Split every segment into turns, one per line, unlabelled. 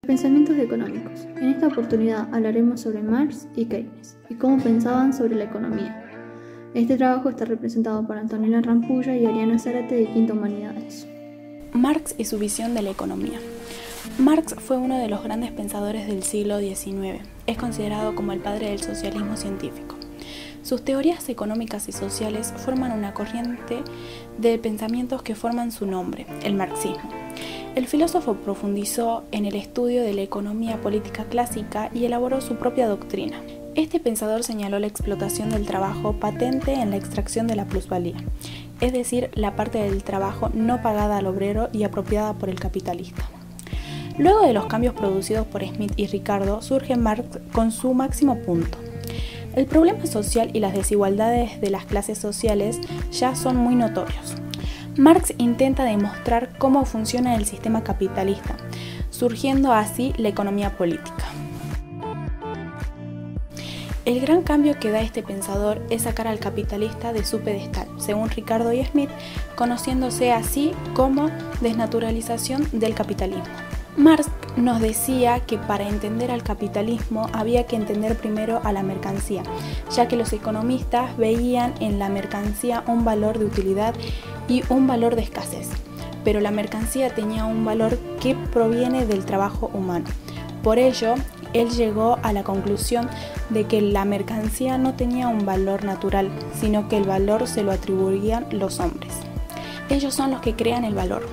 Pensamientos económicos. En esta oportunidad hablaremos sobre Marx y Keynes y cómo pensaban sobre la economía. Este trabajo está representado por Antonella Rampulla y Ariana Zárate de Quinta Humanidades.
Marx y su visión de la economía. Marx fue uno de los grandes pensadores del siglo XIX. Es considerado como el padre del socialismo científico. Sus teorías económicas y sociales forman una corriente de pensamientos que forman su nombre, el marxismo. El filósofo profundizó en el estudio de la economía política clásica y elaboró su propia doctrina. Este pensador señaló la explotación del trabajo patente en la extracción de la plusvalía, es decir, la parte del trabajo no pagada al obrero y apropiada por el capitalista. Luego de los cambios producidos por Smith y Ricardo, surge Marx con su máximo punto. El problema social y las desigualdades de las clases sociales ya son muy notorios. Marx intenta demostrar cómo funciona el sistema capitalista, surgiendo así la economía política. El gran cambio que da este pensador es sacar al capitalista de su pedestal, según Ricardo y Smith, conociéndose así como desnaturalización del capitalismo. Marx nos decía que para entender al capitalismo había que entender primero a la mercancía, ya que los economistas veían en la mercancía un valor de utilidad y un valor de escasez, pero la mercancía tenía un valor que proviene del trabajo humano. Por ello, él llegó a la conclusión de que la mercancía no tenía un valor natural, sino que el valor se lo atribuían los hombres. Ellos son los que crean el valor.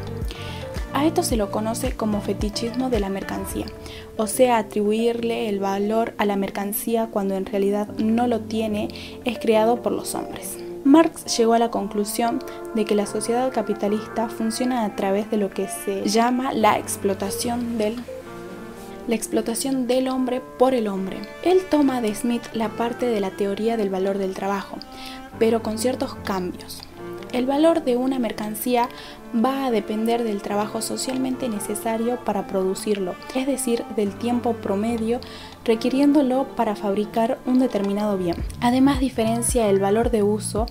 A esto se lo conoce como fetichismo de la mercancía, o sea, atribuirle el valor a la mercancía cuando en realidad no lo tiene es creado por los hombres. Marx llegó a la conclusión de que la sociedad capitalista funciona a través de lo que se llama la explotación del hombre por el hombre. Él toma de Smith la parte de la teoría del valor del trabajo, pero con ciertos cambios. El valor de una mercancía va a depender del trabajo socialmente necesario para producirlo, es decir, del tiempo promedio requiriéndolo para fabricar un determinado bien. Además, diferencia el valor de uso,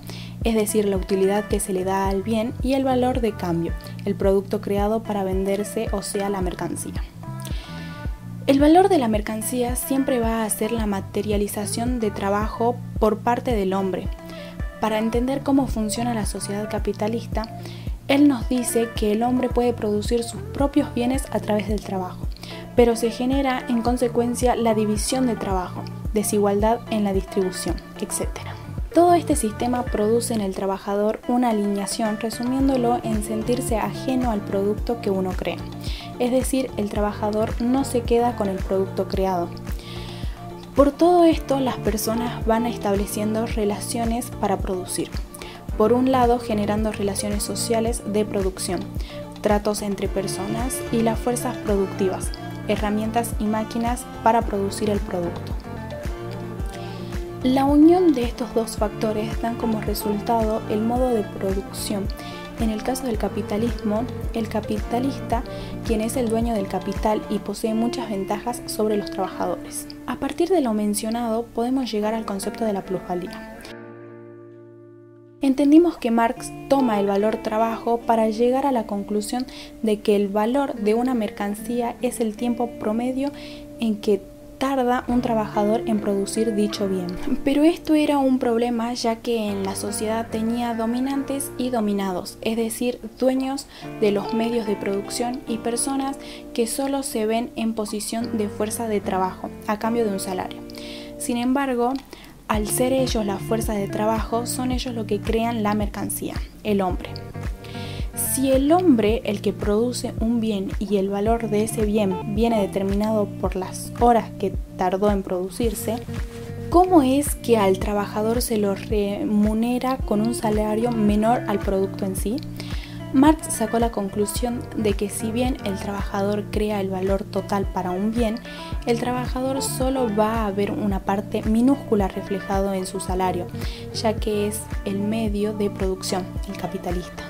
es decir, la utilidad que se le da al bien, y el valor de cambio, el producto creado para venderse, o sea, la mercancía. El valor de la mercancía siempre va a ser la materialización de trabajo por parte del hombre. Para entender cómo funciona la sociedad capitalista, él nos dice que el hombre puede producir sus propios bienes a través del trabajo, pero se genera en consecuencia la división de trabajo, desigualdad en la distribución, etc. Todo este sistema produce en el trabajador una alineación, resumiéndolo en sentirse ajeno al producto que uno crea. Es decir, el trabajador no se queda con el producto creado. Por todo esto, las personas van estableciendo relaciones para producir. Por un lado, generando relaciones sociales de producción, tratos entre personas y las fuerzas productivas, herramientas y máquinas para producir el producto. La unión de estos dos factores dan como resultado el modo de producción. En el caso del capitalismo, el capitalista, quien es el dueño del capital y posee muchas ventajas sobre los trabajadores. A partir de lo mencionado, podemos llegar al concepto de la plusvalía. Entendimos que Marx toma el valor trabajo para llegar a la conclusión de que el valor de una mercancía es el tiempo promedio en que tarda un trabajador en producir dicho bien. Pero esto era un problema, ya que en la sociedad tenía dominantes y dominados, es decir, dueños de los medios de producción y personas que solo se ven en posición de fuerza de trabajo a cambio de un salario. Sin embargo, al ser ellos la fuerza de trabajo, son ellos los que crean la mercancía, el hombre. Si el hombre, el que produce un bien, y el valor de ese bien viene determinado por las horas que tardó en producirse, ¿cómo es que al trabajador se lo remunera con un salario menor al producto en sí? Marx sacó la conclusión de que si bien el trabajador crea el valor total para un bien, el trabajador solo va a ver una parte minúscula reflejado en su salario, ya que es el medio de producción, el capitalista,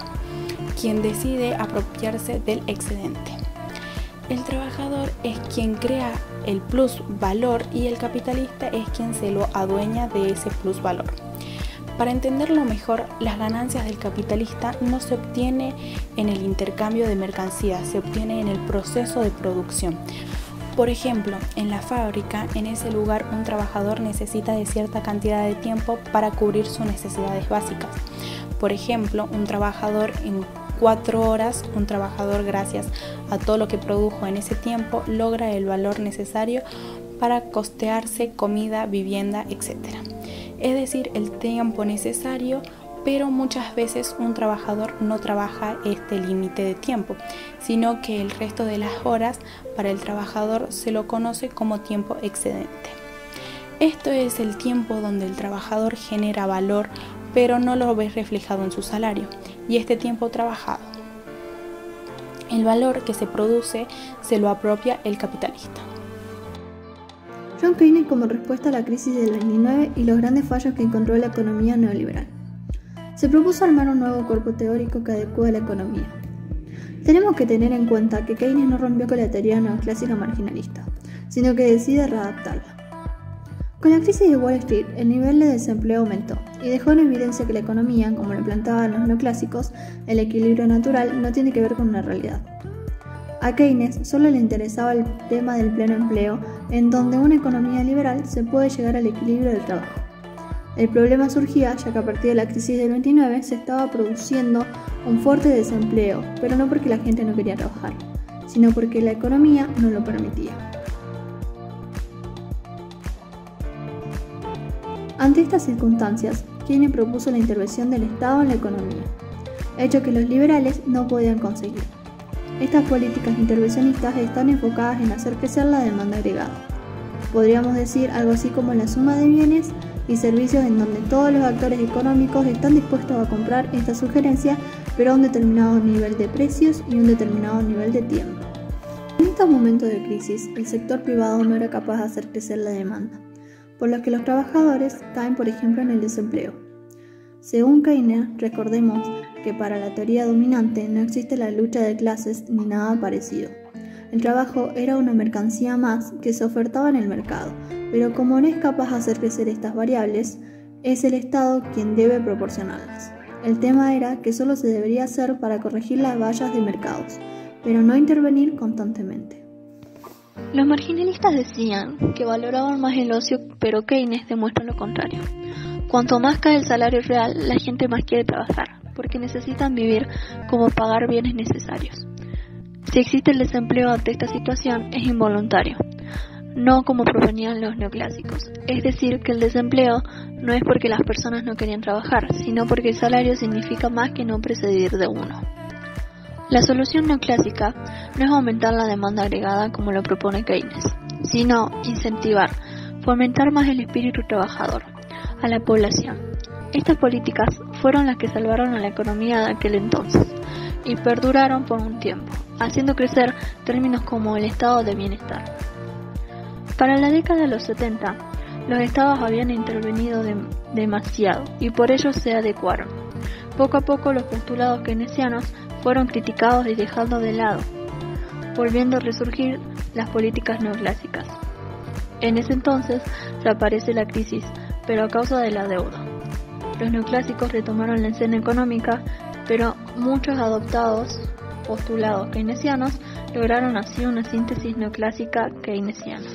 quien decide apropiarse del excedente. El trabajador es quien crea el plusvalor y el capitalista es quien se lo adueña de ese plusvalor. Para entenderlo mejor, las ganancias del capitalista no se obtienen en el intercambio de mercancías, se obtiene en el proceso de producción. Por ejemplo, en la fábrica, en ese lugar un trabajador necesita de cierta cantidad de tiempo para cubrir sus necesidades básicas. Por ejemplo, un trabajador en 4 horas, un trabajador gracias a todo lo que produjo en ese tiempo logra el valor necesario para costearse comida, vivienda, etc. Es decir, el tiempo necesario, pero muchas veces un trabajador no trabaja este límite de tiempo, sino que el resto de las horas para el trabajador se lo conoce como tiempo excedente. Esto es el tiempo donde el trabajador genera valor, pero no lo ve reflejado en su salario, y este tiempo trabajado. El valor que se produce se lo apropia el capitalista.
John Keynes como respuesta a la crisis del 29 y los grandes fallos que encontró la economía neoliberal. Se propuso armar un nuevo cuerpo teórico que adecue a la economía. Tenemos que tener en cuenta que Keynes no rompió con la teoría neoclásica marginalista, sino que decide readaptarla. Con la crisis de Wall Street, el nivel de desempleo aumentó y dejó en evidencia que la economía, como lo planteaban los neoclásicos, el equilibrio natural no tiene que ver con una realidad. A Keynes solo le interesaba el tema del pleno empleo, en donde una economía liberal se puede llegar al equilibrio del trabajo. El problema surgía ya que a partir de la crisis del 29 se estaba produciendo un fuerte desempleo, pero no porque la gente no quería trabajar, sino porque la economía no lo permitía. Ante estas circunstancias, Keynes propuso la intervención del Estado en la economía, hecho que los liberales no podían conseguir. Estas políticas intervencionistas están enfocadas en hacer crecer la demanda agregada. Podríamos decir algo así como la suma de bienes y servicios en donde todos los actores económicos están dispuestos a comprar esta sugerencia, pero a un determinado nivel de precios y un determinado nivel de tiempo. En estos momentos de crisis, el sector privado no era capaz de hacer crecer la demanda, por lo que los trabajadores caen, por ejemplo, en el desempleo. Según Keynes, recordemos que para la teoría dominante no existe la lucha de clases ni nada parecido. El trabajo era una mercancía más que se ofertaba en el mercado, pero como no es capaz de hacer crecer estas variables, es el Estado quien debe proporcionarlas. El tema era que solo se debería hacer para corregir las vallas de mercados, pero no intervenir constantemente.
Los marginalistas decían que valoraban más el ocio, pero Keynes demuestra lo contrario. Cuanto más cae el salario real, la gente más quiere trabajar, porque necesitan vivir como pagar bienes necesarios. Si existe el desempleo ante esta situación, es involuntario, no como proponían los neoclásicos. Es decir, que el desempleo no es porque las personas no querían trabajar, sino porque el salario significa más que no prescindir de uno. La solución neoclásica no es aumentar la demanda agregada como lo propone Keynes, sino incentivar, fomentar más el espíritu trabajador a la población. Estas políticas fueron las que salvaron a la economía de aquel entonces y perduraron por un tiempo, haciendo crecer términos como el estado de bienestar. Para la década de los 70, los estados habían intervenido demasiado y por ello se adecuaron. Poco a poco los postulados keynesianos fueron criticados y dejando de lado, volviendo a resurgir las políticas neoclásicas. En ese entonces reaparece la crisis, pero a causa de la deuda. Los neoclásicos retomaron la escena económica, pero muchos adoptados postulados keynesianos lograron así una síntesis neoclásica keynesiana.